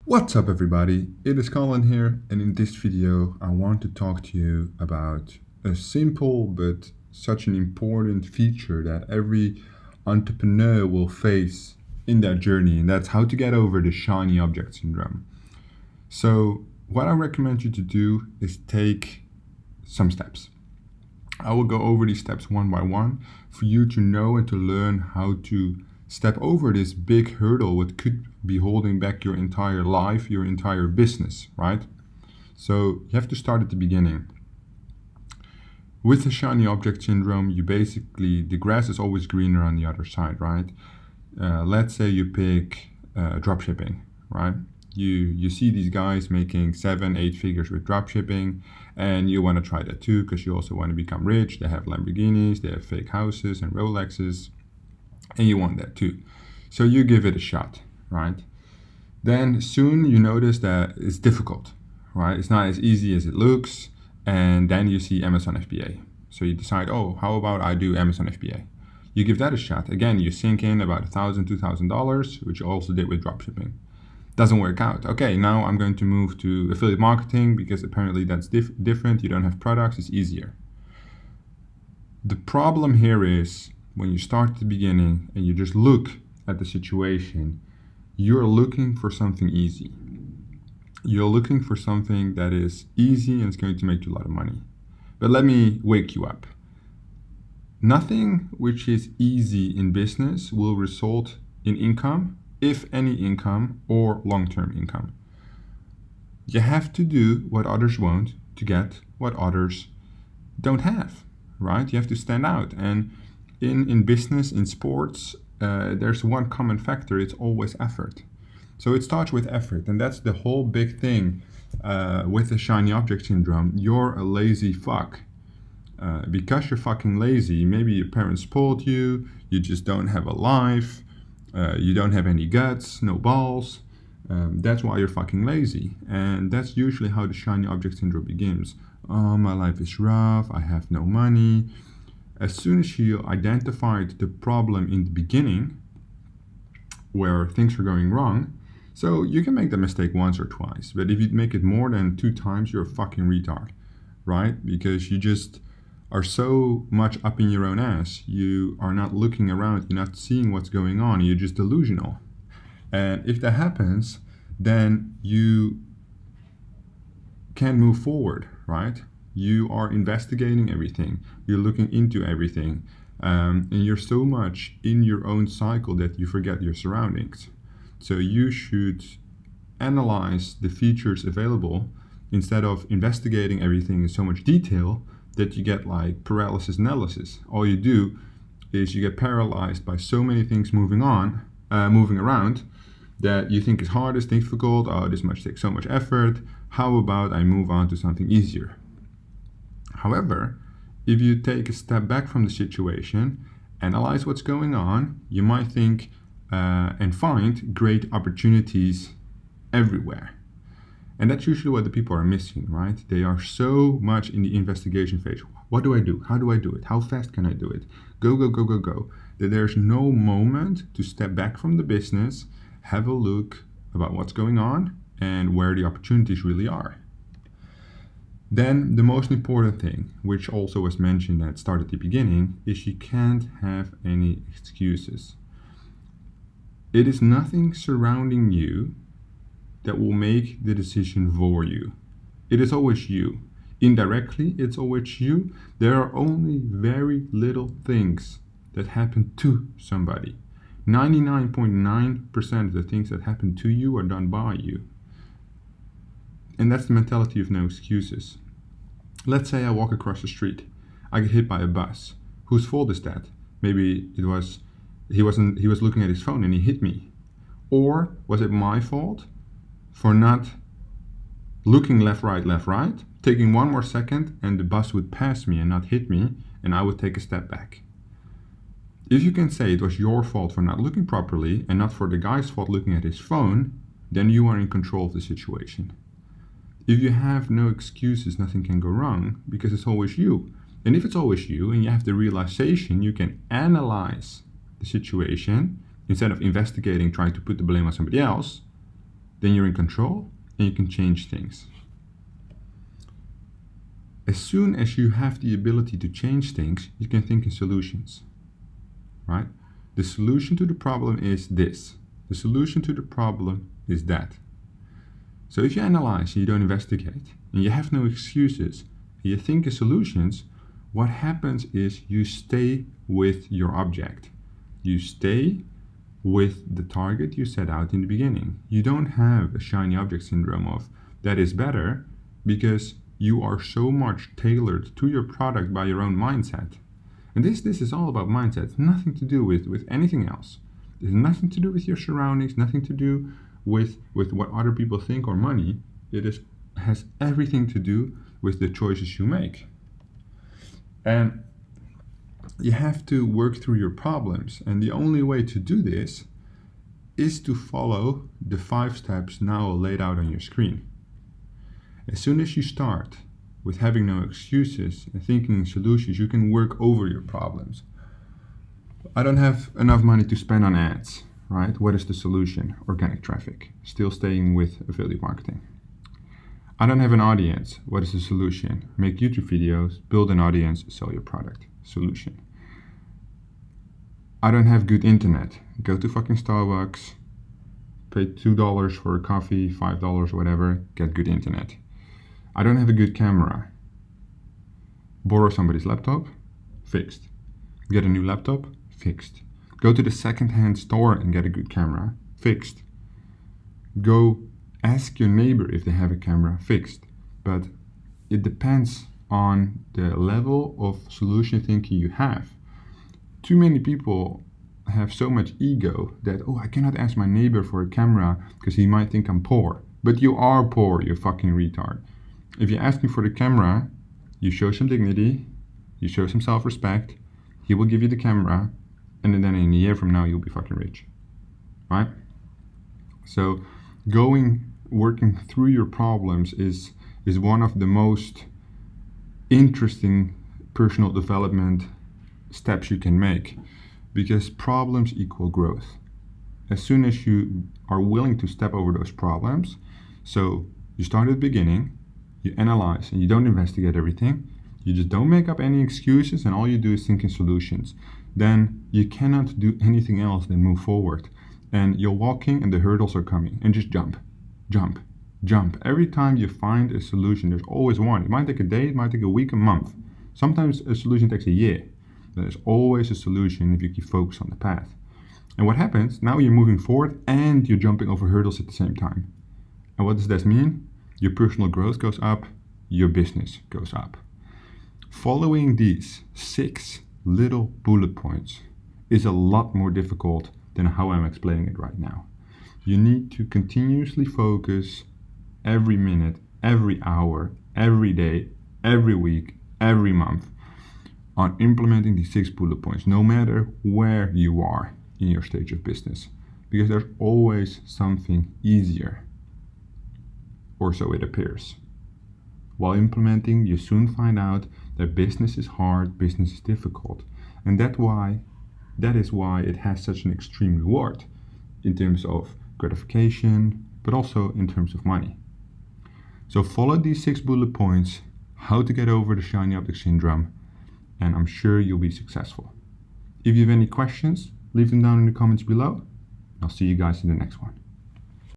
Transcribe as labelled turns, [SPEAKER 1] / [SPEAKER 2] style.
[SPEAKER 1] What's up everybody, it is Colin here, and in this video I want to talk to you about a simple but such an important feature that every entrepreneur will face in their journey, and that's how to get over the shiny object syndrome. So what I recommend you to do is take some steps. I will go over these steps one by one for you to know and to learn how to step over this big hurdle what could be holding back your entire life, your entire business, right? So you have to start at the beginning. With the shiny object syndrome, the grass is always greener on the other side, right? Let's say you pick dropshipping, right? You see these guys making 7-8 figures with dropshipping, and you want to try that too because you also want to become rich. They have Lamborghinis, they have fake houses and Rolexes, and you want that too. So you give it a shot, right? Then soon you notice that it's difficult, right? It's not as easy as it looks, and then you see Amazon FBA. So you decide, oh, how about I do Amazon FBA? You give that a shot. Again, you sink in about $1,000, $2,000, which you also did with dropshipping. Doesn't work out. Okay, now I'm going to move to affiliate marketing because apparently that's different. You don't have products, it's easier. The problem here is when you start at the beginning and you just look at the situation, you're looking for something easy. You're looking for something that is easy and it's going to make you a lot of money. But let me wake you up. Nothing which is easy in business will result in income, if any income, or long-term income. You have to do what others won't to get what others don't have, right? You have to stand out. And in business, in sports, there's one common factor. It's always effort. So it starts with effort. And that's the whole big thing with the shiny object syndrome. You're a lazy fuck. Because you're fucking lazy, maybe your parents spoiled you, you just don't have a life, you don't have any guts, no balls. That's why you're fucking lazy. And that's usually how the shiny object syndrome begins. Oh, my life is rough, I have no money. As soon as you identified the problem in the beginning, where things are going wrong, so you can make the mistake once or twice, but if you make it more than 2 times, you're a fucking retard, right? Because you just are so much up in your own ass. You are not looking around, you're not seeing what's going on, you're just delusional. And if that happens, then you can't move forward, right? You are investigating everything, you're looking into everything, and you're so much in your own cycle that you forget your surroundings. So you should analyze the features available instead of investigating everything in so much detail that you get like paralysis analysis. All you do is you get paralyzed by so many things moving around, that you think is hard, is difficult, oh, this much takes so much effort, how about I move on to something easier? However, if you take a step back from the situation, analyze what's going on, you might think and find great opportunities everywhere. And that's usually what the people are missing, right? They are so much in the investigation phase. What do I do? How do I do it? How fast can I do it? Go, go, go, go, go. That there's no moment to step back from the business, have a look about what's going on and where the opportunities really are. Then the most important thing, which also was mentioned at the start at the beginning, is you can't have any excuses. It is nothing surrounding you that will make the decision for you. It is always you. Indirectly, it's always you. There are only very little things that happen to somebody. 99.9% of the things that happen to you are done by you. And that's the mentality of no excuses. Let's say I walk across the street. I get hit by a bus. Whose fault is that? Maybe he was looking at his phone and he hit me. Or was it my fault for not looking left, right, taking one more second and the bus would pass me and not hit me and I would take a step back? If you can say it was your fault for not looking properly and not for the guy's fault looking at his phone, then you are in control of the situation. If you have no excuses, nothing can go wrong because it's always you. And if it's always you and you have the realization, you can analyze the situation instead of investigating, trying to put the blame on somebody else. then you're in control and you can change things. As soon as you have the ability to change things, you can think in solutions, right? The solution to the problem is this. The solution to the problem is that. So if you analyze and you don't investigate, and you have no excuses, and you think in solutions, what happens is you stay with your object. You stay with the target you set out in the beginning. You don't have a shiny object syndrome of that is better, because you are so much tailored to your product by your own mindset. And this is all about mindset. It's nothing to do with anything else. It has nothing to do with your surroundings, nothing to do with what other people think or money. Has everything to do with the choices you make. And you have to work through your problems. And the only way to do this is to follow the 5 steps now laid out on your screen. As soon as you start with having no excuses and thinking in solutions, you can work over your problems. I don't have enough money to spend on ads, right? What is the solution? Organic traffic. Still staying with affiliate marketing. I don't have an audience. What is the solution? Make YouTube videos, build an audience, sell your product. Solution. I don't have good internet. Go to fucking Starbucks, pay $2 for a coffee, $5, whatever, get good internet. I don't have a good camera. Borrow somebody's laptop, fixed. Get a new laptop, fixed. Go to the second-hand store and get a good camera, fixed. Go ask your neighbor if they have a camera, fixed. But it depends on the level of solution thinking you have. Too many people have so much ego that, oh, I cannot ask my neighbor for a camera because he might think I'm poor. But you are poor, you fucking retard. If you ask him for the camera, you show some dignity, you show some self-respect, he will give you the camera, and then in a year from now, you'll be fucking rich, right? So working through your problems is one of the most interesting personal development steps you can make, because problems equal growth. As soon as you are willing to step over those problems, so you start at the beginning, you analyze and you don't investigate everything, you just don't make up any excuses and all you do is think in solutions, then you cannot do anything else than move forward. And you're walking and the hurdles are coming, and just jump, jump, jump. Every time you find a solution, there's always one. It might take a day, it might take a week, a month. Sometimes a solution takes a year. There's always a solution if you keep focused on the path. And what happens, now you're moving forward and you're jumping over hurdles at the same time. And what does that mean? Your personal growth goes up, your business goes up. Following these 6 little bullet points is a lot more difficult than how I'm explaining it right now. You need to continuously focus every minute, every hour, every day, every week, every month on implementing these 6 bullet points, no matter where you are in your stage of business, because there's always something easier, or so it appears. While implementing, you soon find out that business is hard, business is difficult, and that is why it has such an extreme reward in terms of gratification, but also in terms of money. So follow these 6 bullet points, how to get over the shiny object syndrome, and I'm sure you'll be successful. If you have any questions, leave them down in the comments below. I'll see you guys in the next one.